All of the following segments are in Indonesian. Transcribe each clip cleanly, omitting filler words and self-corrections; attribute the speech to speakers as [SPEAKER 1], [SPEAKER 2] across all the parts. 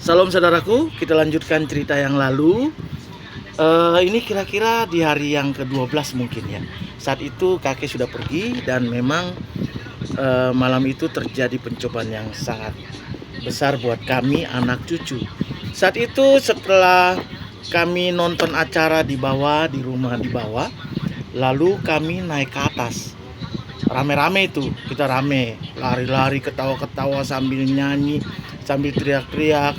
[SPEAKER 1] Salam saudaraku, kita lanjutkan cerita yang lalu. Ini kira-kira di hari yang ke-12 mungkin ya. Saat itu kakek sudah pergi dan memang malam itu terjadi pencobaan yang sangat besar buat kami anak cucu. Saat itu setelah kami nonton acara di bawah, di rumah di bawah, lalu kami naik ke atas. Rame-rame itu, kita rame, lari-lari, ketawa-ketawa sambil nyanyi, sambil teriak-teriak,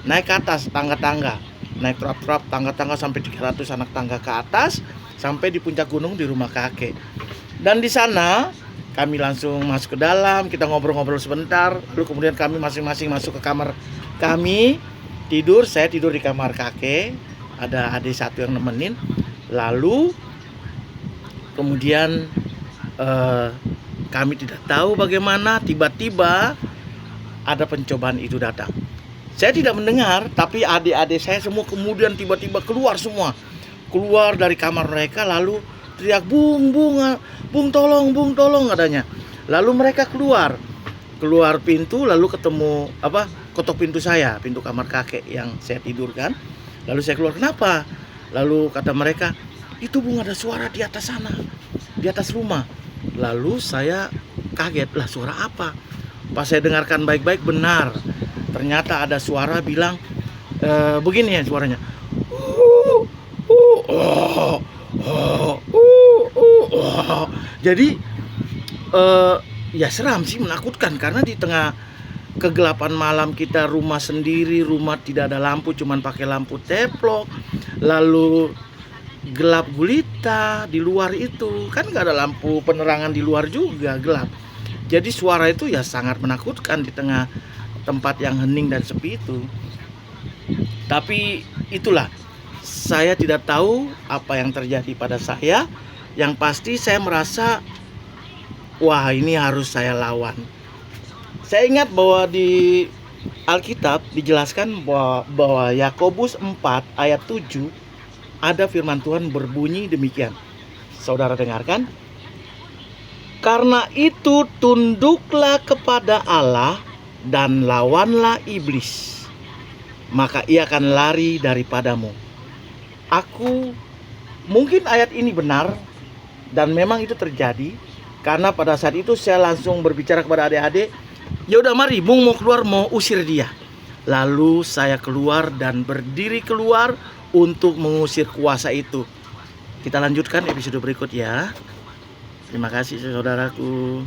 [SPEAKER 1] naik ke atas tangga-tangga, naik trap-trap tangga-tangga sampai 300 anak tangga ke atas, sampai di puncak gunung di rumah kakek. Dan di sana kami langsung masuk ke dalam, kita ngobrol-ngobrol sebentar, lalu kemudian kami masing-masing masuk ke kamar kami, tidur. Saya tidur di kamar kakek, ada adik satu yang nemenin. Lalu kemudian kami tidak tahu bagaimana tiba-tiba ada pencobaan itu datang. Saya tidak mendengar, tapi adik-adik saya semua kemudian tiba-tiba keluar semua. Keluar dari kamar mereka lalu teriak, "Bung, bung, bung tolong," adanya. Lalu mereka keluar pintu, lalu ketemu ketok pintu saya, pintu kamar kakek yang saya tidur kan. Lalu saya keluar, "Kenapa?" Lalu kata mereka, "Itu bung, ada suara di atas sana, di atas rumah." Lalu saya kaget, lah suara apa? Pas saya dengarkan baik-baik, benar. Ternyata ada suara bilang begini ya suaranya. Jadi ya seram sih, menakutkan karena di tengah kegelapan malam kita rumah sendiri, rumah tidak ada lampu, cuman pakai lampu teplok. Lalu gelap gulita di luar itu, kan nggak ada lampu penerangan di luar juga, gelap. Jadi suara itu ya sangat menakutkan di tengah tempat yang hening dan sepi itu. Tapi itulah, saya tidak tahu apa yang terjadi pada saya. Yang pasti saya merasa, wah ini harus saya lawan. Saya ingat bahwa di Alkitab dijelaskan bahwa Yakobus 4 ayat 7 ada firman Tuhan berbunyi demikian. Saudara dengarkan. Karena itu tunduklah kepada Allah dan lawanlah iblis, maka ia akan lari daripadamu. Mungkin ayat ini benar dan memang itu terjadi, karena pada saat itu saya langsung berbicara kepada adik-adik, "Ya udah mari, Bung mau keluar, mau usir dia." Lalu saya keluar dan berdiri keluar untuk mengusir kuasa itu. Kita lanjutkan episode berikut ya. Terima kasih saudaraku.